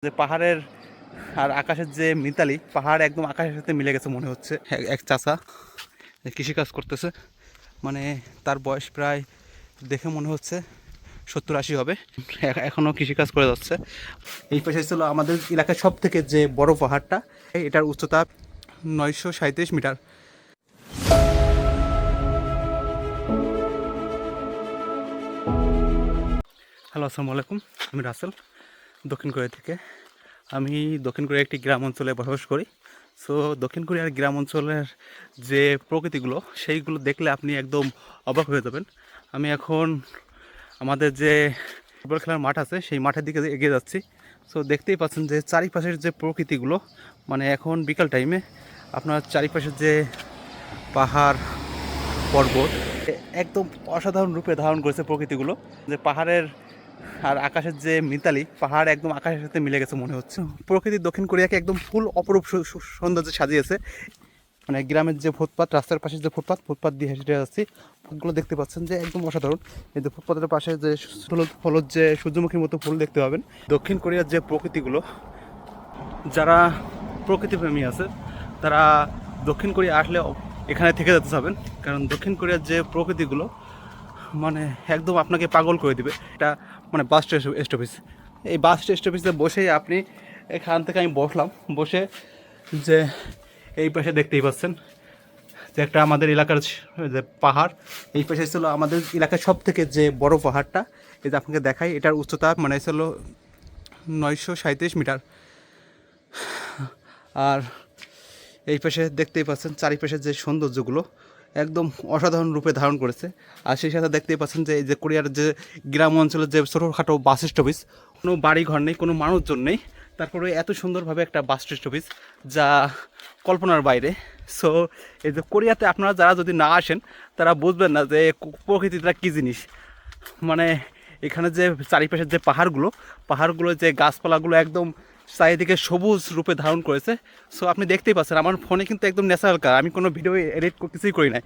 যে পাহাড়ের আর আকাশের যে মিতালি, পাহাড় একদম আকাশের সাথে মিলে গেছে মনে হচ্ছে। এক চাচা কৃষিকাজ করতেছে, মানে তার বয়স প্রায় দেখে মনে হচ্ছে 70-80 হবে, এখনও কৃষিকাজ করে যাচ্ছে। এই পাশে ছিল আমাদের এলাকার সব থেকে যে বড় পাহাড়টা, এটার উচ্চতা 937 মিটার। হ্যালো, আসসালামু আলাইকুম। আমি রাসেল, দক্ষিণ কোরিয়া থেকে। আমি দক্ষিণ কোরিয়ার একটি গ্রাম অঞ্চলে বসবাস করি। সো দক্ষিণ কোরিয়ার গ্রাম অঞ্চলের যে প্রকৃতিগুলো, সেইগুলো দেখলে আপনি একদম অবাক হয়ে যাবেন। আমি এখন আমাদের যে ফুটবল খেলার মাঠ আছে, সেই মাঠের দিকে এগিয়ে যাচ্ছি। সো দেখতেই পাচ্ছেন যে চারিপাশের যে প্রকৃতিগুলো, মানে এখন বিকাল টাইমে আপনার চারিপাশের যে পাহাড় পর্বত একদম অসাধারণ রূপে ধারণ করেছে প্রকৃতিগুলো। যে পাহাড়ের আর আকাশের যে মিতালি, পাহাড় একদম আকাশের সাথে মিলে গেছে মনে হচ্ছে। প্রকৃতি দক্ষিণ কোরিয়াকে একদম ফুল অপরূপ সৌন্দর্যে সাজিয়েছে। মানে গ্রামের যে ফুটপাত, রাস্তার পাশে যে ফুটপাত দিয়ে হেঁটে যাচ্ছি, ফুলগুলো দেখতে পাচ্ছেন যে একদম অসাধারণ। এই যে ফুটপাতের পাশে যে হলুদ যে সূর্যমুখীর মতো ফুল দেখতে পাবেন। দক্ষিণ কোরিয়ার যে প্রকৃতিগুলো, যারা প্রকৃতিপ্রেমী আছে তারা দক্ষিণ কোরিয়া আসলে এখানে থেকে যেতে চাবেন, কারণ দক্ষিণ কোরিয়ার যে প্রকৃতিগুলো মানে একদম আপনাকে পাগল করে দিবে। এটা মানে বাস স্টপেজ। এই বাস স্টপেজে বসেই আপনি, এখান থেকে আমি বসলাম, বসে যে এই পাশে দেখতেই পাচ্ছেন যে একটা আমাদের এলাকার যে পাহাড়, এই পাশে ছিল আমাদের এলাকার সব থেকে যে বড় পাহাড়টা। এই যে আপনাকে দেখাই, এটার উচ্চতা মানে ছিল 937 মিটার। আর এই পাশে দেখতেই পাচ্ছেন চারিপাশের যে সৌন্দর্যগুলো একদম অসাধারণ রূপে ধারণ করেছে। আর সেই সাথে দেখতেই পাচ্ছেন যে এই যে কোরিয়ার যে গ্রাম অঞ্চলের যে ছোটোখাটো বাস স্টপেজ, কোনো বাড়ি ঘর নেই, কোনো মানুষজন নেই, তারপরে এত সুন্দরভাবে একটা বাস স্টপেজ যা কল্পনার বাইরে। সো এই যে কোরিয়াতে আপনারা যারা যদি না আসেন তারা বুঝবেন না যে প্রকৃতিটা কী জিনিস। মানে এখানে যে চারিপাশের যে পাহাড়গুলো যে গাছপালাগুলো একদম চারিদিকে সবুজ রূপে ধারণ করেছে। সো আপনি দেখতেই পাচ্ছেন আমার ফোনে কিন্তু একদম ন্যাচারাল কালার, আমি কোনো ভিডিও এডিট কিছুই করি নাই।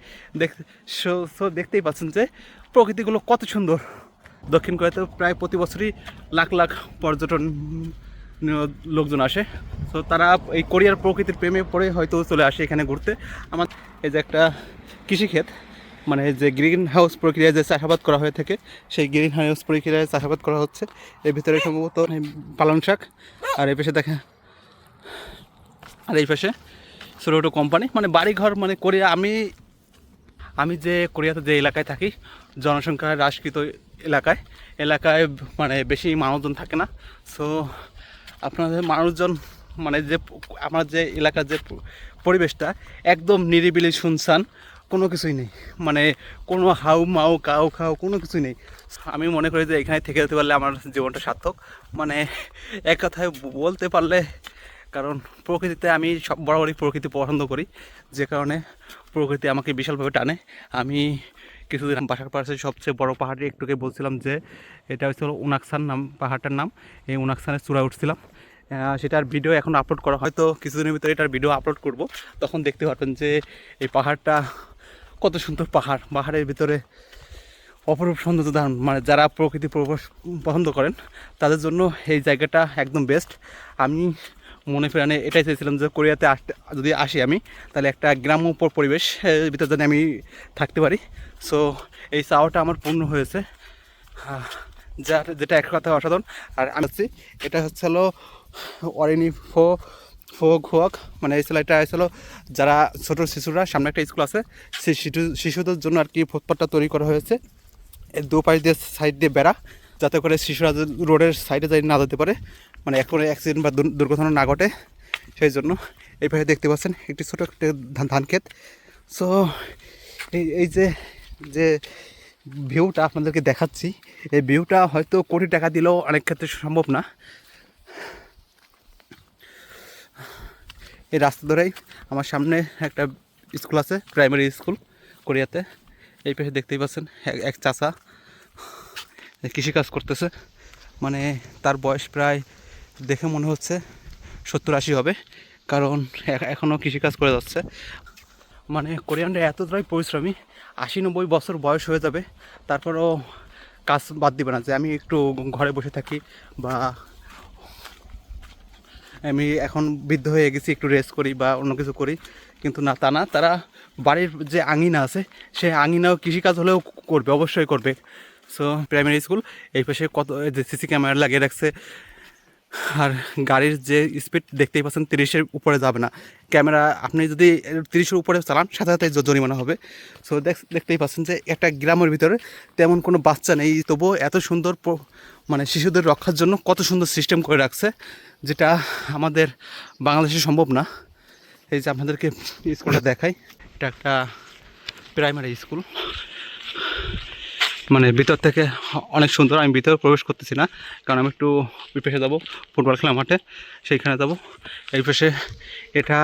সো দেখতেই পাচ্ছেন যে প্রকৃতিগুলো কত সুন্দর। দক্ষিণ কোরিয়াতে প্রায় প্রতি বছরই লাখ লাখ পর্যটন লোকজন আসে। সো তারা এই কোরিয়ার প্রকৃতির প্রেমে পড়ে হয়তো চলে আসে এখানে ঘুরতে। আমার এই যে একটা কৃষিক্ষেত, মানে যে গ্রিন হাউস প্রক্রিয়ায় যে চাষাবাদ করা হয়ে থাকে, সেই গ্রিন হাউস প্রক্রিয়ায় চাষাবাদ করা হচ্ছে। এর ভিতরে সম্ভবত পালং শাক, আর এই পাশে দেখেন, আর এই পাশে ছোটো ছোটো কোম্পানি, মানে বাড়িঘর। মানে কোরিয়া, আমি যে কোরিয়াতে যে এলাকায় থাকি, জনসংখ্যা হ্রাসকৃত এলাকায় মানে বেশি মানুষজন থাকে না। সো আপনাদের মানুষজন, মানে যে আমার যে এলাকার যে পরিবেশটা একদম নিরিবিলি শুনশান, কোনো কিছুই নেই, মানে কোনো হাউ মাউ কাউ খাও কোনো কিছুই নেই। আমি মনে করি যে এখানে থেকে যেতে পারলে আমার জীবনটা সার্থক। মানে এক কথায় বলতে পারলে, কারণ প্রকৃতিতে আমি সব বরাবরই প্রকৃতি পছন্দ করি, যে কারণে প্রকৃতি আমাকে বিশালভাবে টানে। আমি কিছুদিন বাসার পাশে সবচেয়ে বড় পাহাড়ে একটুকে বলছিলাম যে এটা হচ্ছে উনাকসান নাম, পাহাড়টার নাম। এই উনাকসানের চূড়ায় উঠছিলাম, সেটার ভিডিও এখন আপলোড করা, হয়তো কিছুদিনের ভিতরে এটার ভিডিও আপলোড করব। তখন দেখতে পারবেন যে এই পাহাড়টা কত সুন্দর। পাহাড়ের ভিতরে অপরূপ সৌন্দর্য ধারণ, মানে যারা প্রকৃতি পছন্দ করেন তাদের জন্য এই জায়গাটা একদম বেস্ট। আমি মনে প্রাণে এটাই চেয়েছিলাম যে কোরিয়াতে যদি আসি আমি, তাহলে একটা গ্রাম্য পরিবেশ ভিতরে যদি আমি থাকতে পারি। সো এই চাওয়াটা আমার পূর্ণ হয়েছে, যেটা এক কথা অসাধারণ। আর আমি এটা হচ্ছে হলো অরিনি ফোক, মানে এই ছিল, এটা হচ্ছিল যারা ছোটো শিশুরা, সামনে একটা স্কুল আছে, সেই শিশুদের জন্য আর কি ফুটপাথটা তৈরি করা হয়েছে। এর দুপাশ দিয়ে সাইড দিয়ে বেড়া, যাতে করে শিশুরা রোডের সাইডে যাই না যেতে পারে, মানে এখন অ্যাক্সিডেন্ট বা দুর্ঘটনা না ঘটে, সেই জন্য। এই পাশে দেখতে পাচ্ছেন একটি ছোটো একটা ধান ক্ষেত। সো এই যে যে ভিউটা আপনাদেরকে দেখাচ্ছি, এই ভিউটা হয়তো কোটি টাকা দিলেও অনেক ক্ষেত্রে সম্ভব না। এই রাস্তা ধরেই আমার সামনে একটা স্কুল আছে, প্রাইমারি স্কুল কোরিয়াতে। এই পাশে দেখতেই পাচ্ছেন এক চাচা কৃষিকাজ করতেছে, মানে তার বয়স প্রায় দেখে মনে হচ্ছে 70-80 হবে, কারণ এখনও কৃষিকাজ করে যাচ্ছে। মানে কোরিয়ানরা এতটাই পরিশ্রমী, 80-90 বছর বয়স হয়ে যাবে, তারপরেও কাজ বাদ দিবে না যে আমি একটু ঘরে বসে থাকি বা আমি এখন বৃদ্ধ হয়ে গেছি, একটু রেস্ট করি বা অন্য কিছু করি, কিন্তু না, তা না, তারা বাড়ির যে আঙিনা আছে সেই আঙিনাও কৃষিকাজ হলেও করবে, অবশ্যই করবে। সো প্রাইমারি স্কুল এই পাশে কত যে সিসি ক্যামেরা লাগিয়ে রাখছে, আর গাড়ির যে স্পিড দেখতেই পাচ্ছেন 30-এর উপরে যাবে না। ক্যামেরা আপনি যদি 30-এর উপরে চালান সাথে সাথে জরিমানা হবে। সো দেখতেই পাচ্ছেন যে একটা গ্রামের ভিতরে তেমন কোনো বাচ্চা নেই, তবুও এত সুন্দর মানে শিশুদের রক্ষার জন্য কত সুন্দর সিস্টেম করে রাখছে, যেটা আমাদের বাংলাদেশে সম্ভব না। এই যে আপনাদেরকে স্কুলটা দেখাই, এটা একটা প্রাইমারি স্কুল, মানে ভিতর থেকে অনেক সুন্দর। আমি ভিতরে প্রবেশ করতেছি না, কারণ আমি একটু ওই পাশে যাবো, ফুটবল খেলা মাঠে, সেইখানে যাব। এই পাশে এটা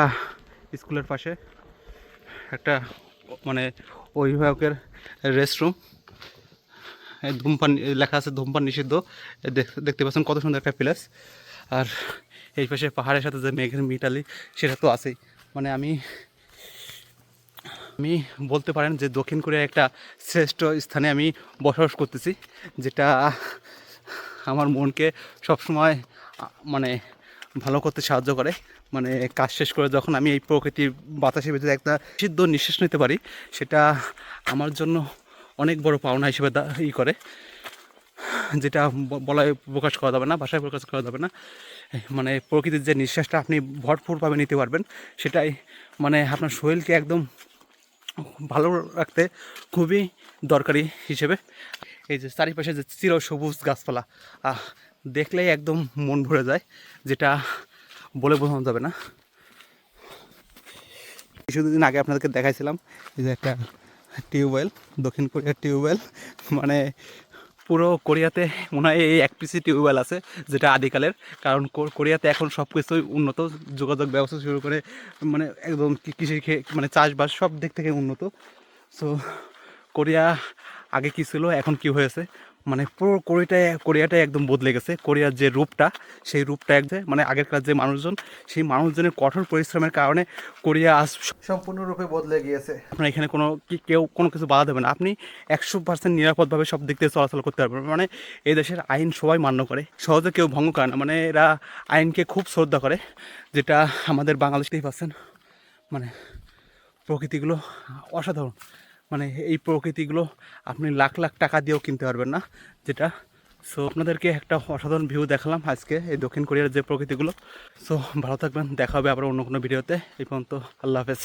স্কুলের পাশে একটা মানে অভিভাবকের রেস্টরুম, ধূমপান লেখা আছে, ধূমপান নিষিদ্ধ। দেখতে পাচ্ছেন কত সুন্দর একটা প্লেস। আর এই পাশে পাহাড়ের সাথে যে মেঘের মিতালি, সেটা তো আছেই। মানে আমি বলতে পারেন যে দক্ষিণ কোরিয়ার একটা শ্রেষ্ঠ স্থানে আমি বসবাস করতেছি, যেটা আমার মনকে সবসময় মানে ভালো করতে সাহায্য করে। মানে কাজ শেষ করে যখন আমি এই প্রকৃতির বাতাসের ভিতরে একটা সিদ্ধ নিঃশ্বাস নিতে পারি, সেটা আমার জন্য অনেক বড় পাওনা হিসেবে করে, যেটা বলায় প্রকাশ করা যাবে না, ভাষায় প্রকাশ করা যাবে না। মানে প্রকৃতির যে নিঃশ্বাসটা আপনি ভরপুরভাবে নিতে পারবেন, সেটাই মানে আপনার শরীরকে একদম ভালো রাখতে খুবই দরকারি হিসেবে। এই যে চারিপাশে যে চির সবুজ গাছপালা, দেখলেই একদম মন ভরে যায়, যেটা বলে বোঝানো যাবে না। কিছুদিন আগে আপনাদেরকে দেখাইছিলাম এই যে একটা টিউবওয়েল, দক্ষিণ কোরিয়ার টিউবওয়েল। মানে পুরো কোরিয়াতে মনে হয় এই এক পিসি টিউবওয়েল আছে, যেটা আদিকালের। কারণ কোরিয়াতে এখন সব কিছুই উন্নত, যোগাযোগ ব্যবস্থা শুরু করে মানে একদম কৃষি মানে চাষবাস সব দিক থেকে উন্নত। সো কোরিয়া আগে কী ছিল, এখন কি হয়েছে, মানে পুরো কোরিয়াটাই একদম বদলে গেছে। কোরিয়ার যে রূপটা, সেই রূপটা মানে আগেরকার যে মানুষজন, সেই মানুষজনের কঠোর পরিশ্রমের কারণে কোরিয়া আজ সম্পূর্ণরূপে বদলে গিয়েছে। আপনার এখানে কেউ কোনো কিছু বাধা দেবে না, আপনি 100% নিরাপদভাবে সব দিক থেকে চলাচল করতে পারবেন। মানে এই দেশের আইন সবাই মান্য করে, সহজে কেউ ভঙ্গ করে না। মানে এরা আইনকে খুব শ্রদ্ধা করে, যেটা আমাদের বাংলাদেশেই পাচ্ছেন। মানে প্রকৃতিগুলো অসাধারণ। মানে এই প্রকৃতিগুলো আপনি লাখ লাখ টাকা দিয়েও কিনতে পারবেন না, যেটা। সো আপনাদেরকে একটা অসাধারণ ভিউ দেখালাম আজকে এই দক্ষিণ কোরিয়ার যে প্রকৃতিগুলো। সো ভালো থাকবেন, দেখা হবে আবার অন্য কোনো ভিডিওতে। এই পর্যন্ত আল্লাহ হাফেজ।